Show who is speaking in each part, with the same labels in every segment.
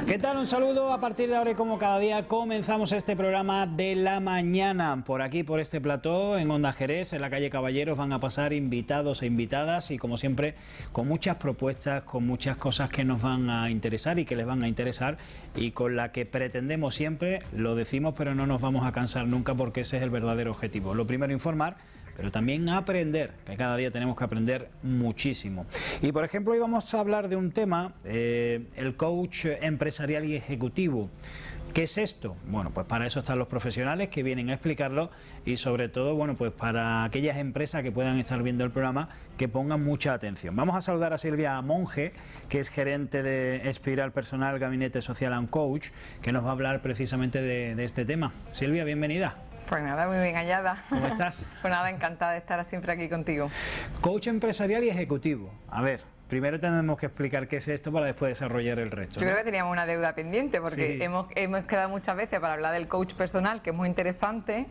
Speaker 1: ¿Qué tal? Un saludo. A partir de ahora y como cada día comenzamos este programa de la mañana. Por aquí, por este plató, en Onda Jerez, en la calle Caballeros, van a pasar invitados e invitadas y como siempre con muchas propuestas, con muchas cosas que nos van a interesar y que les van a interesar y con la que pretendemos siempre, lo decimos pero no nos vamos a cansar nunca porque ese es el verdadero objetivo. Lo primero, informar, pero también aprender, que cada día tenemos que aprender muchísimo. Y por ejemplo, hoy vamos a hablar de un tema, el coach empresarial y ejecutivo. ¿Qué es esto? Bueno, pues para eso están los profesionales que vienen a explicarlo y sobre todo, bueno, pues para aquellas empresas que puedan estar viendo el programa, que pongan mucha atención. Vamos a saludar a Silvia Monge, que es gerente de Espiral Personal Gabinete Social and Coach, que nos va a hablar precisamente de este tema. Silvia, bienvenida.
Speaker 2: Pues nada, muy bien hallada.
Speaker 1: ¿Cómo estás?
Speaker 2: Pues nada, encantada de estar siempre aquí contigo.
Speaker 1: Coach empresarial y ejecutivo. A ver, primero tenemos que explicar qué es esto para después desarrollar el resto,
Speaker 2: Yo
Speaker 1: ¿no?
Speaker 2: creo que teníamos una deuda pendiente porque
Speaker 1: Sí.
Speaker 2: hemos quedado muchas veces para hablar del coach personal, que es muy interesante,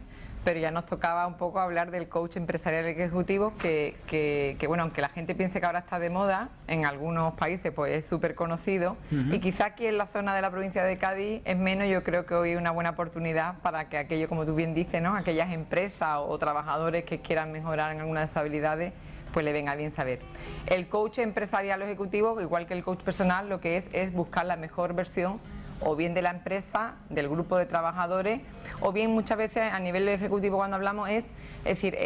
Speaker 2: pero ya nos tocaba un poco hablar del coach empresarial y ejecutivo, que bueno, aunque la gente piense que ahora está de moda, en algunos países pues es súper conocido, y quizá aquí en la zona de la provincia de Cádiz es menos. Yo creo que hoy es una buena oportunidad para que aquello, como tú bien dices, ¿no?, aquellas empresas o trabajadores que quieran mejorar en alguna de sus habilidades, pues le venga bien saber. El coach empresarial o ejecutivo, igual que el coach personal, lo que es buscar la mejor versión o bien de la empresa, del grupo de trabajadores, o bien muchas veces a nivel ejecutivo cuando hablamos es decir,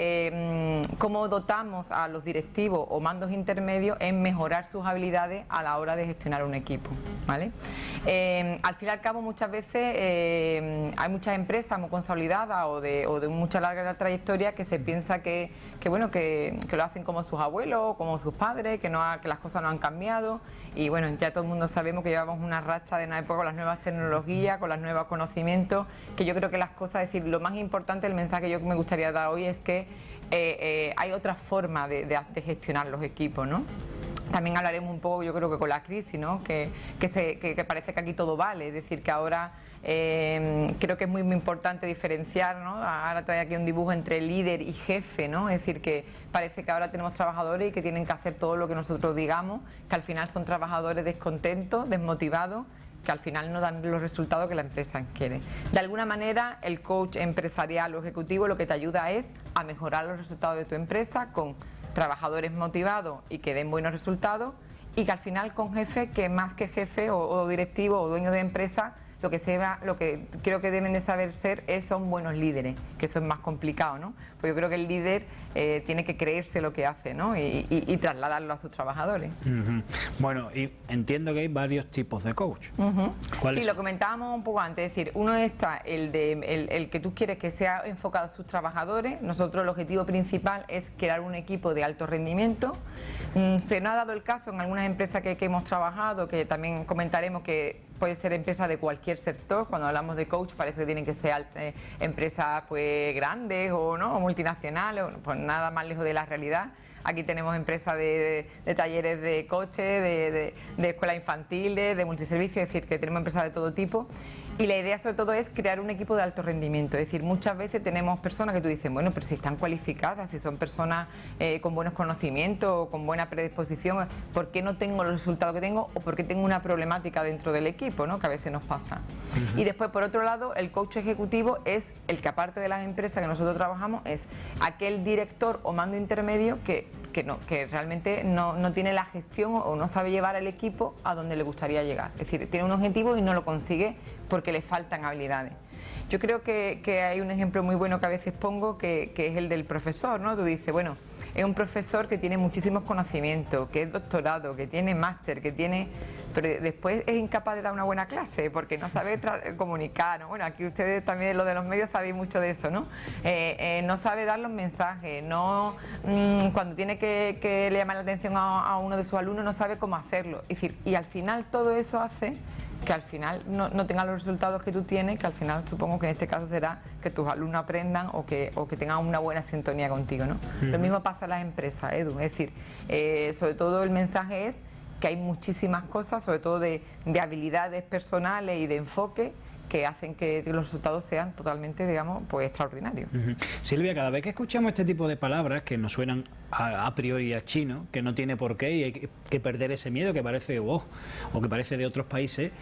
Speaker 2: cómo dotamos a los directivos o mandos intermedios en mejorar sus habilidades a la hora de gestionar un equipo, ¿vale? Al fin y al cabo muchas veces hay muchas empresas muy consolidadas o de mucha larga trayectoria que se piensa que lo hacen como sus abuelos o como sus padres, que las cosas no han cambiado, y bueno, ya todo el mundo sabemos que llevamos una racha de una época con las nuevas tecnologías, con los nuevos conocimientos, que yo creo que las cosas, es decir, lo más importante, el mensaje que yo me gustaría dar hoy es que hay otra forma de gestionar los equipos, ¿no? También hablaremos un poco, yo creo que con la crisis, ¿no?, que parece que aquí todo vale, es decir, que ahora creo que es muy, muy importante diferenciar, ¿no? Ahora trae aquí un dibujo entre líder y jefe, ¿no? Es decir, que parece que ahora tenemos trabajadores y que tienen que hacer todo lo que nosotros digamos, que al final son trabajadores descontentos, desmotivados, que al final no dan los resultados que la empresa quiere. De alguna manera, el coach empresarial o ejecutivo lo que te ayuda es a mejorar los resultados de tu empresa con trabajadores motivados y que den buenos resultados, y que al final con jefe, que más que jefe o directivo o dueño de empresa, lo que creo que deben de saber ser son buenos líderes, que eso es más complicado, ¿no? Pues yo creo que el líder tiene que creerse lo que hace, ¿no?, y trasladarlo a sus trabajadores.
Speaker 1: Bueno, y entiendo que hay varios tipos de coach.
Speaker 2: Sí, lo comentábamos un poco antes, es decir, uno está el que tú quieres que sea enfocado a sus trabajadores. Nosotros el objetivo principal es crear un equipo de alto rendimiento. Se nos ha dado el caso en algunas empresas que hemos trabajado, que también comentaremos, que puede ser empresas de cualquier sector. Cuando hablamos de coach parece que tienen que ser empresas pues grandes o no, o multinacionales, pues nada más lejos de la realidad. Aquí tenemos empresas de talleres de coche, de escuelas infantiles, de multiservicios, es decir, que tenemos empresas de todo tipo. Y la idea sobre todo es crear un equipo de alto rendimiento. Es decir, muchas veces tenemos personas que tú dices, bueno, pero si están cualificadas, si son personas con buenos conocimientos o con buena predisposición, ¿por qué no tengo los resultados que tengo o por qué tengo una problemática dentro del equipo, ¿no?, que a veces nos pasa? Y después, por otro lado, el coach ejecutivo es el que, aparte de las empresas que nosotros trabajamos, es aquel director o mando intermedio que realmente no tiene la gestión o no sabe llevar al equipo a donde le gustaría llegar. Es decir, tiene un objetivo y no lo consigue porque le faltan habilidades. Yo creo que hay un ejemplo muy bueno que a veces pongo, que es el del profesor, ¿no? Tú dices, bueno, es un profesor que tiene muchísimos conocimientos, que es doctorado, que tiene máster, pero después es incapaz de dar una buena clase porque no sabe comunicar, ¿no? Bueno, aquí ustedes también, lo de los medios, sabéis mucho de eso, ¿no? No sabe dar los mensajes, cuando tiene que le llamar la atención a uno de sus alumnos, no sabe cómo hacerlo. Es decir, y al final todo eso hace que al final no tengan los resultados que tú tienes, que al final supongo que en este caso será que tus alumnos aprendan o que tengan una buena sintonía contigo, ¿no? Lo mismo pasa en las empresas, Edu, es decir, sobre todo el mensaje es que hay muchísimas cosas, sobre todo de habilidades personales y de enfoque, que hacen que los resultados sean totalmente, digamos, pues extraordinarios.
Speaker 1: Silvia, cada vez que escuchamos este tipo de palabras que nos suenan a priori a chino, que no tiene por qué y hay que perder ese miedo que parece o que parece de otros países,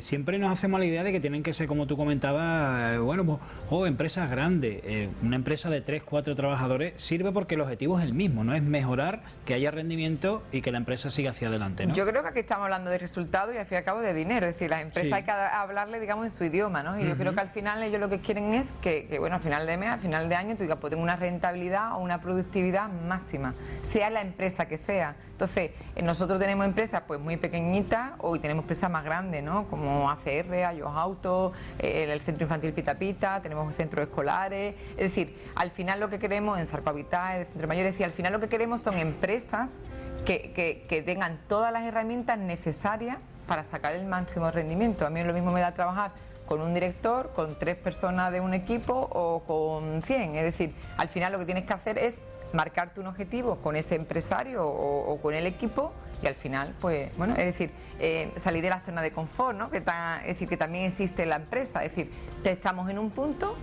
Speaker 1: siempre nos hacemos la idea de que tienen que ser, como tú comentabas, bueno, pues, empresas grandes. Una empresa de 3, 4 trabajadores sirve porque el objetivo es el mismo, no es mejorar, que haya rendimiento y que la empresa siga hacia adelante, ¿no?
Speaker 2: Yo creo que aquí estamos hablando de resultados y al fin y al cabo de dinero, es decir, las empresas hay que hablarle, digamos, en su idioma, ¿no? Y yo creo que al final ellos lo que quieren es que, bueno, al final de mes, al final de año, tú digas, pues tengo una rentabilidad o una productividad máxima, sea la empresa que sea. Entonces, nosotros tenemos empresas pues muy pequeñitas, hoy tenemos empresas más grandes, ¿no? Como ACR, Ayos Auto, el Centro Infantil Pita Pita, tenemos centros escolares. Es decir, al final lo que queremos en Sarco Habitat, en el Centro Mayor, es decir, al final lo que queremos son empresas que tengan todas las herramientas necesarias para sacar el máximo rendimiento. A mí lo mismo me da trabajar con un director, con 3 personas de un equipo o con 100. Es decir, al final lo que tienes que hacer es marcarte un objetivo con ese empresario o con el equipo y al final, pues, bueno, es decir, salir de la zona de confort, ¿no? Es decir, que también existe la empresa, es decir, estamos en un punto,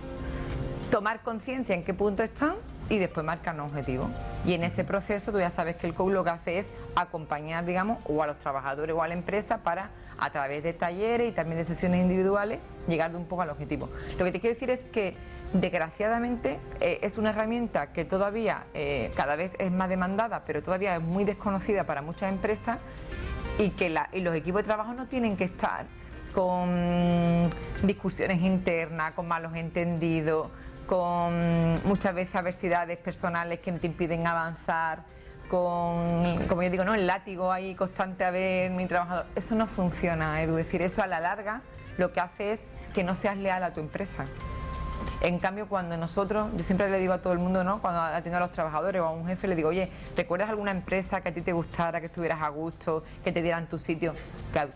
Speaker 2: tomar conciencia en qué punto están y después marcar un objetivo. Y en ese proceso tú ya sabes que el coach lo que hace es acompañar, digamos, o a los trabajadores o a la empresa para, a través de talleres y también de sesiones individuales, llegar de un poco al objetivo. Lo que te quiero decir es que, desgraciadamente, es una herramienta que todavía cada vez es más demandada, pero todavía es muy desconocida para muchas empresas y que los equipos de trabajo no tienen que estar con discusiones internas, con malos entendidos, con muchas veces adversidades personales que te impiden avanzar, con, como yo digo, ¿no?, el látigo ahí constante a ver mi trabajador. Eso no funciona, Edu. Es decir, eso a la larga lo que hace es que no seas leal a tu empresa. En cambio, cuando nosotros, yo siempre le digo a todo el mundo, ¿no?, cuando atiendo a los trabajadores o a un jefe, le digo, oye, ¿recuerdas alguna empresa que a ti te gustara, que estuvieras a gusto, que te dieran tu sitio?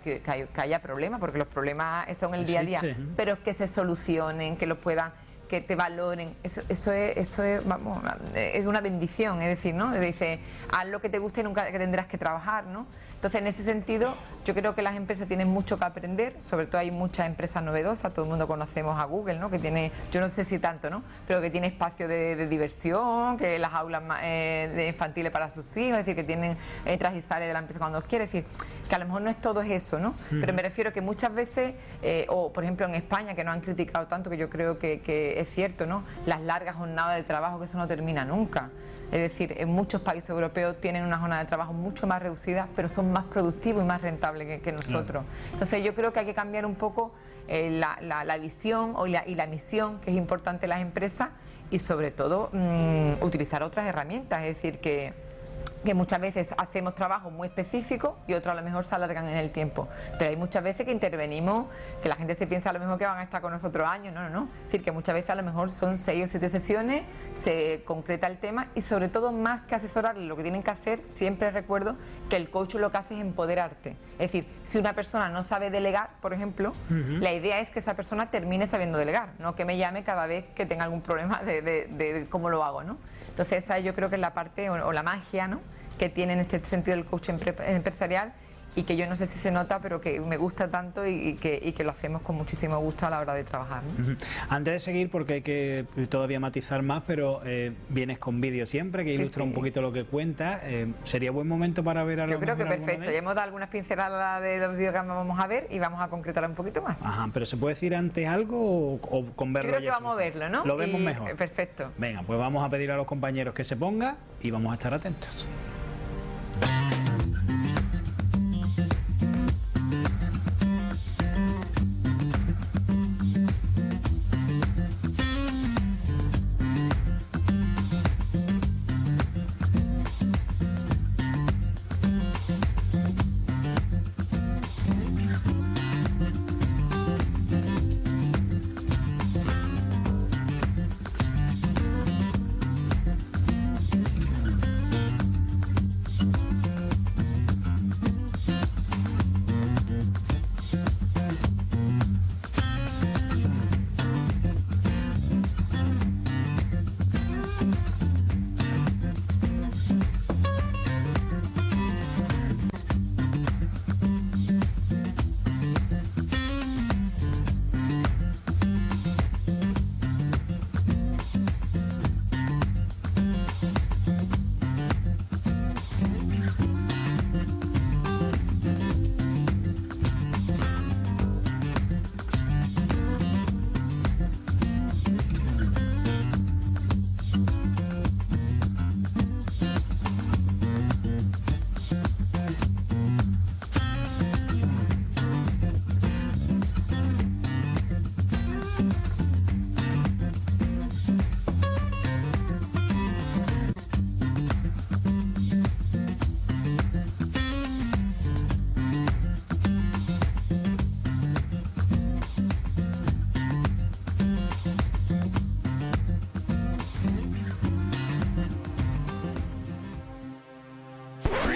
Speaker 2: Que haya problemas, porque los problemas son el día a día, pero que se solucionen, que los puedan, que te valoren. Esto es, vamos, es una bendición, es decir, ¿no? Dice, haz lo que te guste y nunca que tendrás que trabajar, ¿no? Entonces, en ese sentido, yo creo que las empresas tienen mucho que aprender, sobre todo hay muchas empresas novedosas, todo el mundo conocemos a Google, ¿no?, que tiene, yo no sé si tanto, ¿no?, pero que tiene espacio de diversión, que las aulas de infantiles para sus hijos, es decir, que tienen entras y sales de la empresa cuando quiere, es decir, que a lo mejor no es todo eso, ¿no? Pero me refiero que muchas veces, o por ejemplo en España, que nos han criticado tanto, que yo creo que es cierto, ¿no?, las largas jornadas de trabajo, que eso no termina nunca. Es decir, en muchos países europeos tienen una jornada de trabajo mucho más reducida, pero son más productivos y más rentables que nosotros. Entonces yo creo que hay que cambiar un poco la visión y la misión, que es importante en las empresas, y sobre todo utilizar otras herramientas. Es decir, que muchas veces hacemos trabajos muy específicos y otros a lo mejor se alargan en el tiempo, pero hay muchas veces que intervenimos, que la gente se piensa a lo mejor que van a estar con nosotros años, no, es decir, que muchas veces a lo mejor son 6 o 7 sesiones, se concreta el tema y sobre todo, más que asesorarles, lo que tienen que hacer, siempre recuerdo que el coach lo que hace es empoderarte. Es decir, si una persona no sabe delegar, por ejemplo, la idea es que esa persona termine sabiendo delegar, no que me llame cada vez que tenga algún problema de cómo lo hago, ¿no? Entonces esa yo creo que es la parte o la magia, ¿no?, que tiene en este sentido el coach empresarial, y que yo no sé si se nota, pero que me gusta tanto y que lo hacemos con muchísimo gusto a la hora de trabajar, ¿no?
Speaker 1: Antes de seguir, porque hay que todavía matizar más, pero vienes con vídeo siempre, que ilustra un poquito lo que cuentas. ¿Sería buen momento para ver algo?
Speaker 2: Yo creo que perfecto, ya hemos dado algunas pinceladas de los vídeos que vamos a ver y vamos a concretar un poquito más.
Speaker 1: Ajá, pero ¿se puede decir antes algo o con verlo?
Speaker 2: Yo creo que vamos a verlo, ¿no?
Speaker 1: Lo vemos mejor.
Speaker 2: Perfecto.
Speaker 1: Venga, pues vamos a pedir a los compañeros que se pongan y vamos a estar atentos.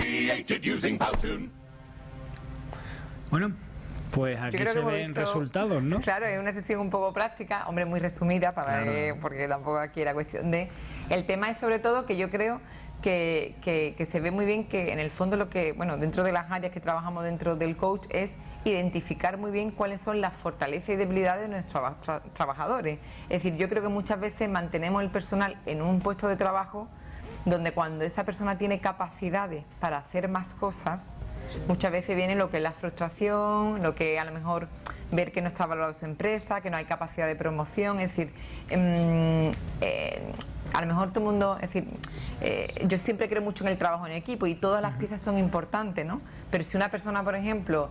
Speaker 3: created using Powtoon.
Speaker 1: Bueno, pues aquí se ven resultados, ¿no?
Speaker 2: Claro, es una sesión un poco práctica, hombre, muy resumida, porque tampoco aquí era cuestión de... El tema es sobre todo que yo creo que se ve muy bien que en el fondo lo que, bueno, dentro de las áreas que trabajamos dentro del coach es identificar muy bien cuáles son las fortalezas y debilidades de nuestros trabajadores. Es decir, yo creo que muchas veces mantenemos el personal en un puesto de trabajo donde cuando esa persona tiene capacidades para hacer más cosas, muchas veces viene lo que es la frustración, lo que a lo mejor ver que no está valorado su empresa, que no hay capacidad de promoción, es decir, a lo mejor todo el mundo, es decir, yo siempre creo mucho en el trabajo en equipo y todas las piezas son importantes, ¿no? Pero si una persona, por ejemplo,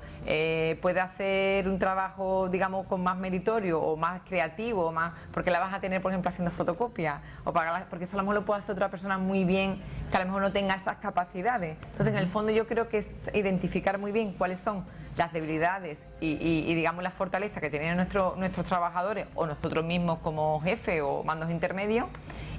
Speaker 2: puede hacer un trabajo, digamos, con más meritorio o más creativo, o más, porque la vas a tener, por ejemplo, haciendo fotocopias, o porque eso a lo mejor lo puede hacer otra persona muy bien, que a lo mejor no tenga esas capacidades. Entonces, en el fondo, yo creo que es identificar muy bien cuáles son las debilidades y digamos, las fortalezas que tienen nuestros trabajadores o nosotros mismos como jefe o mandos intermedios.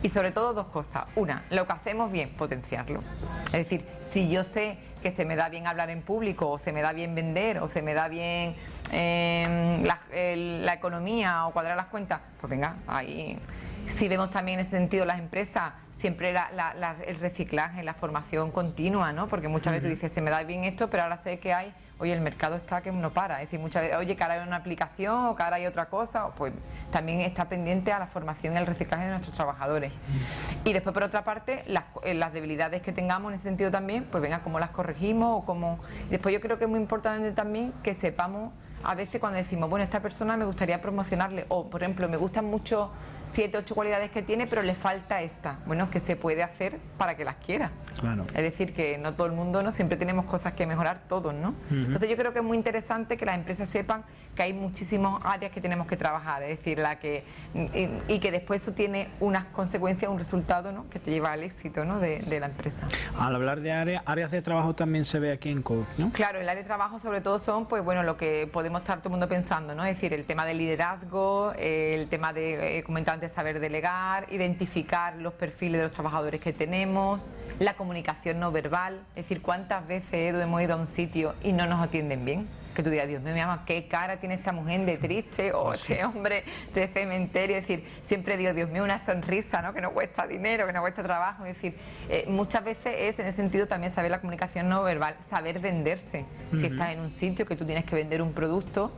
Speaker 2: Y sobre todo dos cosas. Una, lo que hacemos bien, potenciarlo. Es decir, si yo sé que se me da bien hablar en público, o se me da bien vender, o se me da bien la economía o cuadrar las cuentas, pues venga, ahí. Si vemos también en ese sentido las empresas, siempre el reciclaje, la formación continua, ¿no? Porque muchas veces tú dices, se me da bien esto, pero ahora sé que hay, oye, el mercado está que no para. Es decir, muchas veces, oye, que ahora hay una aplicación o que ahora hay otra cosa, pues también está pendiente a la formación y al reciclaje de nuestros trabajadores. Y después, por otra parte, las debilidades que tengamos en ese sentido también, pues venga, cómo las corregimos o cómo... Después yo creo que es muy importante también que sepamos, a veces cuando decimos, bueno, esta persona me gustaría promocionarle, o por ejemplo, me gustan mucho 7, 8 cualidades que tiene, pero le falta esta. Bueno, ¿qué se puede hacer para que las quiera?
Speaker 1: Claro.
Speaker 2: Es decir, que no todo el mundo, ¿no? Siempre tenemos cosas que mejorar todos, ¿no? Entonces yo creo que es muy interesante que las empresas sepan que hay muchísimas áreas que tenemos que trabajar, es decir, y que después eso tiene unas consecuencias, un resultado, ¿no? Que te lleva al éxito, ¿no? de la empresa.
Speaker 1: Al hablar de áreas de trabajo también se ve aquí en Coach, ¿no?
Speaker 2: Claro, el área de trabajo sobre todo son, pues bueno, lo que podemos estar todo el mundo pensando, ¿no? Es decir, el tema del liderazgo, el tema de, comentaba antes, saber delegar, identificar los perfiles de los trabajadores que tenemos, la comunicación no verbal, es decir, cuántas veces, Edu, hemos ido a un sitio y no nos atienden bien. Que tú digas, Dios mío, mi mamá, qué cara tiene esta mujer de triste, o este hombre de cementerio. Es decir, siempre digo, Dios mío, una sonrisa, ¿no? Que no cuesta dinero, que no cuesta trabajo. Es decir, muchas veces es en ese sentido también saber la comunicación no verbal, saber venderse. Si estás en un sitio que tú tienes que vender un producto,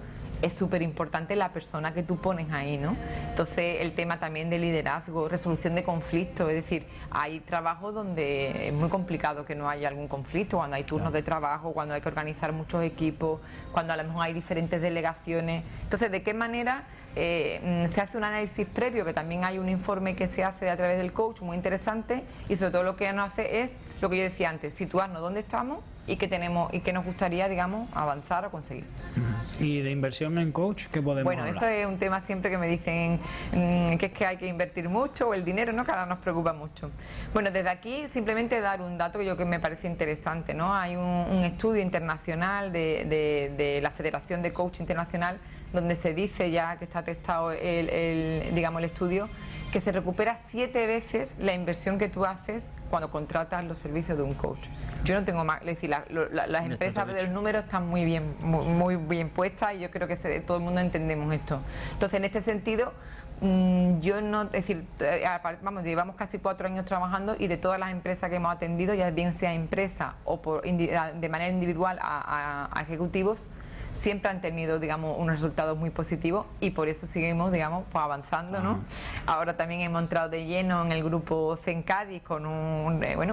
Speaker 2: es súper importante la persona que tú pones ahí, ¿no? Entonces, el tema también de liderazgo, resolución de conflictos, es decir, hay trabajos donde es muy complicado que no haya algún conflicto, cuando hay turnos de trabajo, cuando hay que organizar muchos equipos, cuando a lo mejor hay diferentes delegaciones. Entonces, ¿de qué manera se hace un análisis previo? Que también hay un informe que se hace a través del coach muy interesante, y sobre todo lo que nos hace es lo que yo decía antes, situarnos dónde estamos y qué tenemos y qué nos gustaría, digamos, avanzar o conseguir.
Speaker 1: ¿Y de inversión en coach qué podemos hablar?
Speaker 2: Eso es un tema siempre que me dicen que es que hay que invertir mucho, o el dinero, ¿no? Que ahora nos preocupa mucho. Bueno, desde aquí simplemente dar un dato que me parece interesante, ¿no? Hay un estudio internacional de la Federación de Coach Internacional, donde se dice ya que está testado digamos, el estudio, que se recupera 7 veces la inversión que tú haces cuando contratas los servicios de un coach. Yo no tengo más, es decir, las empresas de los números están muy bien puestas, y yo creo que todo el mundo entendemos esto. Entonces, en este sentido, yo no, es decir, vamos, llevamos casi 4 años trabajando, y de todas las empresas que hemos atendido, ya bien sea empresa o de manera individual a ejecutivos, siempre han tenido, digamos, unos resultados muy positivos, y por eso seguimos, digamos, pues avanzando, ¿no? Ahora también hemos entrado de lleno en el grupo CENCADIS con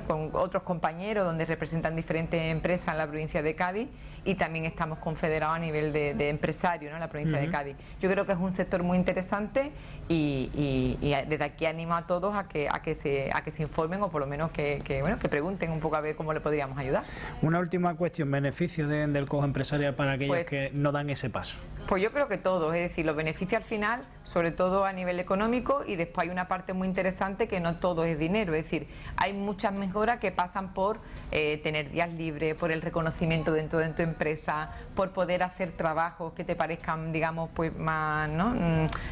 Speaker 2: con otros compañeros donde representan diferentes empresas en la provincia de Cádiz, y también estamos confederados a nivel de empresario, ¿no? En la provincia de Cádiz. Yo creo que es un sector muy interesante, y desde aquí animo a todos a que se informen, o por lo menos que pregunten un poco a ver cómo le podríamos ayudar.
Speaker 1: Una última cuestión, beneficio del coach empresarial para aquellos
Speaker 2: Pues,
Speaker 1: que no dan ese paso.
Speaker 2: Pues yo creo que todo, es decir, los beneficios al final, sobre todo a nivel económico, y después hay una parte muy interesante que no todo es dinero, es decir, hay muchas mejoras que pasan por tener días libres, por el reconocimiento dentro de tu empresa, por poder hacer trabajos que te parezcan, digamos, pues más, ¿no?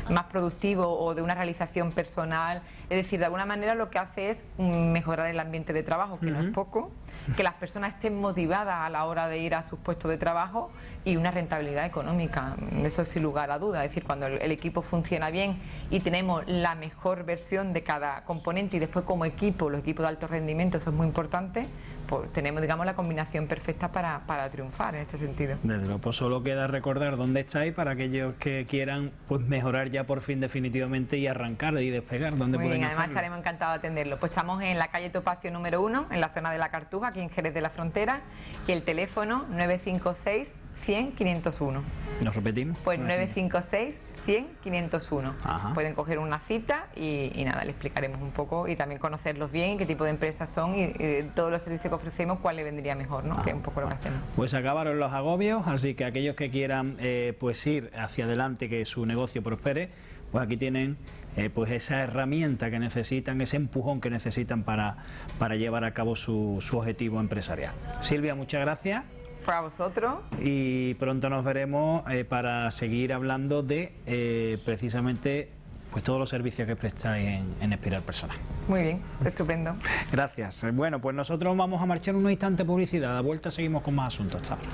Speaker 2: Más productivos o de una realización personal. Es decir, de alguna manera lo que hace es mejorar el ambiente de trabajo, que no es poco, que las personas estén motivadas a la hora de ir a sus puestos de trabajo y una rentabilidad económica, eso sin lugar a duda. Es decir, cuando el equipo funciona bien y tenemos la mejor versión de cada componente y después como equipo, los equipos de alto rendimiento, eso es muy importante, pues tenemos, digamos, la combinación perfecta para triunfar en este sentido.
Speaker 1: Desde luego, pues solo queda recordar dónde estáis para aquellos que quieran pues mejorar ya por fin definitivamente y arrancar y despegar. ¿Dónde
Speaker 2: Muy
Speaker 1: pueden
Speaker 2: bien, además
Speaker 1: hacerlo?
Speaker 2: estaremos encantados de atenderlo. Pues estamos en la calle Topacio número 1, en la zona de la Cartuja, aquí en Jerez de la Frontera, y el teléfono 956 100 501.
Speaker 1: ¿Nos repetimos?
Speaker 2: Pues 956 100 501.
Speaker 1: Ajá.
Speaker 2: Pueden coger una cita y nada, le explicaremos un poco y también conocerlos bien, qué tipo de empresas son y todos los servicios que ofrecemos, cuál le vendría mejor, ¿no? Que es un poco lo que hacemos.
Speaker 1: Pues acabaron los agobios, así que aquellos que quieran pues ir hacia adelante, que su negocio prospere, pues aquí tienen pues esa herramienta que necesitan, ese empujón que necesitan para llevar a cabo su objetivo empresarial. Silvia, muchas gracias.
Speaker 2: Para vosotros.
Speaker 1: Y pronto nos veremos para seguir hablando de precisamente pues todos los servicios que prestáis en Espiral Personal.
Speaker 2: Muy bien, estupendo.
Speaker 1: Gracias. Bueno, pues nosotros vamos a marchar unos instantes de publicidad. A la vuelta seguimos con más asuntos. Hasta ahora.